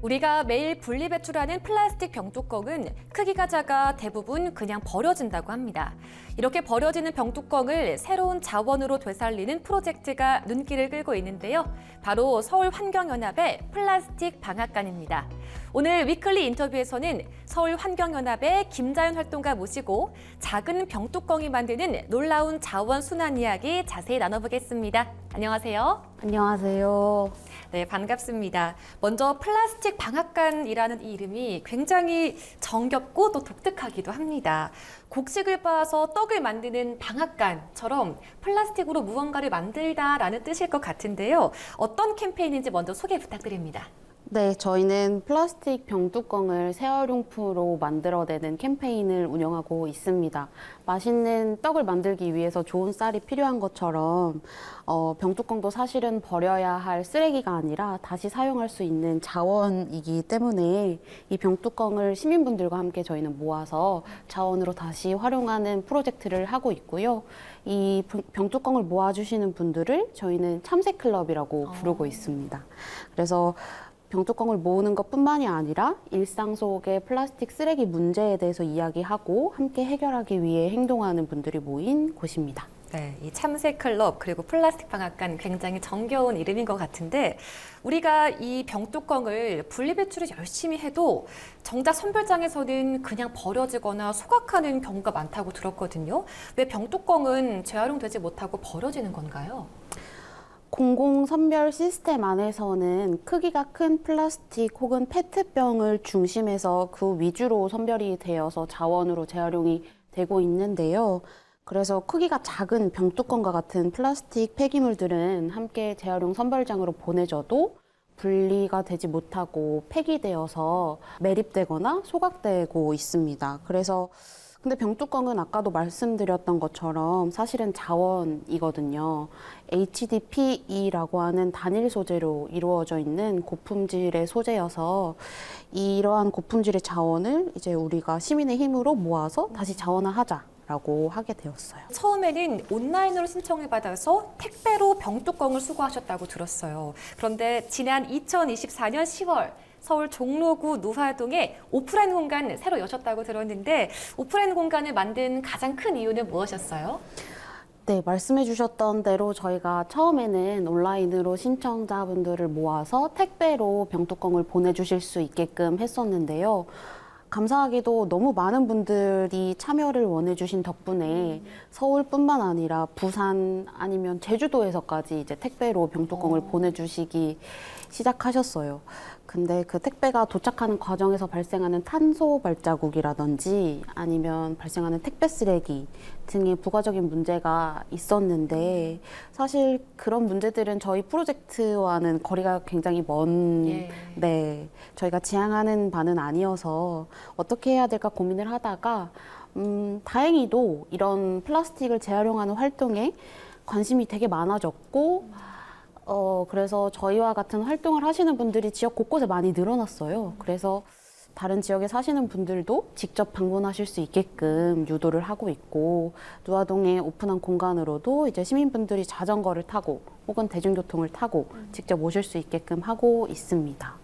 우리가 매일 분리배출하는 플라스틱 병뚜껑은 크기가 작아 대부분 그냥 버려진다고 합니다. 이렇게 버려지는 병뚜껑을 새로운 자원으로 되살리는 프로젝트가 눈길을 끌고 있는데요. 바로 서울환경연합의 플라스틱 방앗간입니다. 오늘 위클리 인터뷰에서는 서울환경연합의 김자연 활동가 모시고 작은 병뚜껑이 만드는 놀라운 자원 순환 이야기 자세히 나눠보겠습니다. 안녕하세요. 안녕하세요. 네, 반갑습니다. 먼저 플라스틱 방앗간이라는 이 이름이 굉장히 정겹고 또 독특하기도 합니다. 곡식을 빻아서 떡을 만드는 방앗간처럼 플라스틱으로 무언가를 만들다라는 뜻일 것 같은데요. 어떤 캠페인인지 먼저 소개 부탁드립니다. 네, 저희는 플라스틱 병뚜껑을 재활용품으로 만들어내는 캠페인을 운영하고 있습니다. 맛있는 떡을 만들기 위해서 좋은 쌀이 필요한 것처럼 병뚜껑도 사실은 버려야 할 쓰레기가 아니라 다시 사용할 수 있는 자원이기 때문에 이 병뚜껑을 시민분들과 함께 저희는 모아서 자원으로 다시 활용하는 프로젝트를 하고 있고요. 이 병뚜껑을 모아주시는 분들을 저희는 참새클럽이라고 부르고 있습니다. 그래서 병뚜껑을 모으는 것뿐만이 아니라 일상 속의 플라스틱 쓰레기 문제에 대해서 이야기하고 함께 해결하기 위해 행동하는 분들이 모인 곳입니다. 네, 이 참새클럽 그리고 플라스틱 방앗간 굉장히 정겨운 이름인 것 같은데 우리가 이 병뚜껑을 분리배출을 열심히 해도 정작 선별장에서는 그냥 버려지거나 소각하는 경우가 많다고 들었거든요. 왜 병뚜껑은 재활용되지 못하고 버려지는 건가요? 공공선별 시스템 안에서는 크기가 큰 플라스틱 혹은 페트병을 중심해서 그 위주로 선별이 되어서 자원으로 재활용이 되고 있는데요. 그래서 크기가 작은 병뚜껑과 같은 플라스틱 폐기물들은 함께 재활용 선별장으로 보내져도 분리가 되지 못하고 폐기되어서 매립되거나 소각되고 있습니다. 근데 병뚜껑은 아까도 말씀드렸던 것처럼 사실은 자원이거든요. HDPE라고 하는 단일 소재로 이루어져 있는 고품질의 소재여서 이러한 고품질의 자원을 이제 우리가 시민의 힘으로 모아서 다시 자원화하자라고 하게 되었어요. 처음에는 온라인으로 신청을 받아서 택배로 병뚜껑을 수거하셨다고 들었어요. 그런데 지난 2024년 10월 서울 종로구 노화동에 오프라인 공간 새로 여셨다고 들었는데 오프라인 공간을 만든 가장 큰 이유는 무엇이었어요? 네, 말씀해 주셨던 대로 저희가 처음에는 온라인으로 신청자분들을 모아서 택배로 병뚜껑을 보내주실 수 있게끔 했었는데요. 감사하게도 너무 많은 분들이 참여를 원해주신 덕분에 서울뿐만 아니라 부산 아니면 제주도에서까지 이제 택배로 병뚜껑을 보내주시기 시작하셨어요. 근데 그 택배가 도착하는 과정에서 발생하는 탄소 발자국이라든지 아니면 발생하는 택배 쓰레기 등의 부가적인 문제가 있었는데 사실 그런 문제들은 저희 프로젝트와는 거리가 굉장히 네, 저희가 지향하는 바는 아니어서 어떻게 해야 될까 고민을 하다가 다행히도 이런 플라스틱을 재활용하는 활동에 관심이 되게 많아졌고 그래서 저희와 같은 활동을 하시는 분들이 지역 곳곳에 많이 늘어났어요. 그래서 다른 지역에 사시는 분들도 직접 방문하실 수 있게끔 유도를 하고 있고 노화동에 오픈한 공간으로도 이제 시민분들이 자전거를 타고 혹은 대중교통을 타고 직접 오실 수 있게끔 하고 있습니다.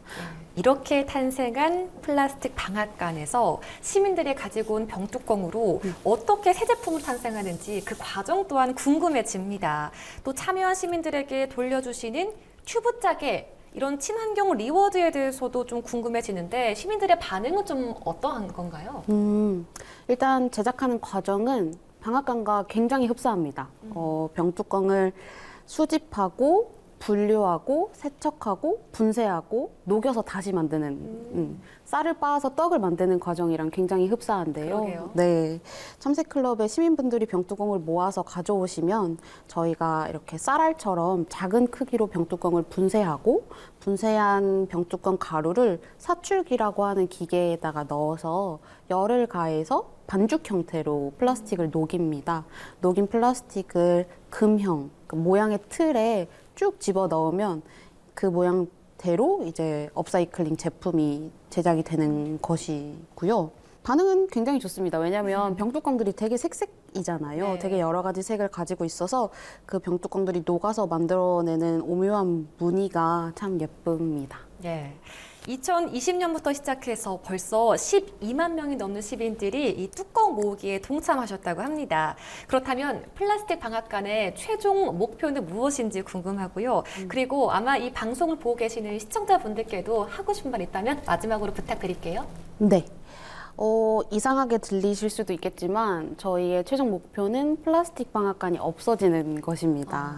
이렇게 탄생한 플라스틱 방앗간에서 시민들이 가지고 온 병뚜껑으로 어떻게 새 제품을 탄생하는지 그 과정 또한 궁금해집니다. 또 참여한 시민들에게 돌려주시는 튜브짝의 이런 친환경 리워드에 대해서도 좀 궁금해지는데 시민들의 반응은 좀 어떠한 건가요? 일단 제작하는 과정은 방앗간과 굉장히 흡사합니다. 병뚜껑을 수집하고 분류하고 세척하고 분쇄하고 녹여서 다시 만드는 쌀을 빻아서 떡을 만드는 과정이랑 굉장히 흡사한데요. 그러게요. 네, 참새클럽의 시민분들이 병뚜껑을 모아서 가져오시면 저희가 이렇게 쌀알처럼 작은 크기로 병뚜껑을 분쇄하고 분쇄한 병뚜껑 가루를 사출기라고 하는 기계에다가 넣어서 열을 가해서 반죽 형태로 플라스틱을 녹입니다. 녹인 플라스틱을 금형, 그 모양의 틀에 쭉 집어 넣으면 그 모양대로 이제 업사이클링 제품이 제작이 되는 것이고요. 반응은 굉장히 좋습니다. 왜냐하면 병뚜껑들이 되게 색색이잖아요. 네. 되게 여러 가지 색을 가지고 있어서 그 병뚜껑들이 녹아서 만들어내는 오묘한 무늬가 참 예쁩니다. 네. 2020년부터 시작해서 벌써 12만 명이 넘는 시민들이 이 뚜껑 모으기에 동참하셨다고 합니다. 그렇다면 플라스틱 방앗간의 최종 목표는 무엇인지 궁금하고요. 그리고 아마 이 방송을 보고 계시는 시청자분들께도 하고 싶은 말 있다면 마지막으로 부탁드릴게요. 네. 이상하게 들리실 수도 있겠지만 저희의 최종 목표는 플라스틱 방앗간이 없어지는 것입니다.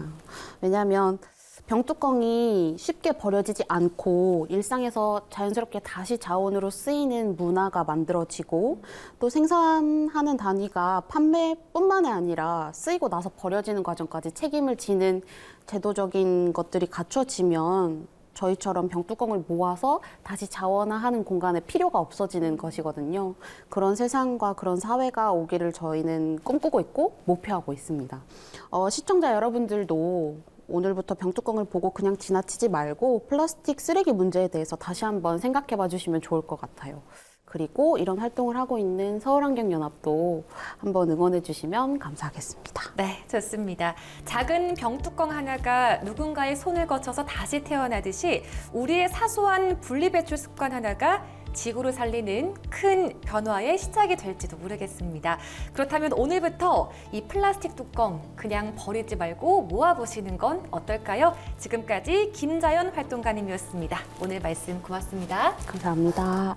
왜냐하면 병뚜껑이 쉽게 버려지지 않고 일상에서 자연스럽게 다시 자원으로 쓰이는 문화가 만들어지고 또 생산하는 단위가 판매뿐만이 아니라 쓰이고 나서 버려지는 과정까지 책임을 지는 제도적인 것들이 갖춰지면 저희처럼 병뚜껑을 모아서 다시 자원화하는 공간에 필요가 없어지는 것이거든요. 그런 세상과 그런 사회가 오기를 저희는 꿈꾸고 있고 목표하고 있습니다. 시청자 여러분들도 오늘부터 병뚜껑을 보고 그냥 지나치지 말고 플라스틱 쓰레기 문제에 대해서 다시 한번 생각해 봐 주시면 좋을 것 같아요. 그리고 이런 활동을 하고 있는 서울환경연합도 한번 응원해 주시면 감사하겠습니다. 네, 좋습니다. 작은 병뚜껑 하나가 누군가의 손을 거쳐서 다시 태어나듯이 우리의 사소한 분리배출 습관 하나가 지구를 살리는 큰 변화의 시작이 될지도 모르겠습니다. 그렇다면 오늘부터 이 플라스틱 뚜껑 그냥 버리지 말고 모아보시는 건 어떨까요? 지금까지 김자연 활동가님이었습니다. 오늘 말씀 고맙습니다. 감사합니다.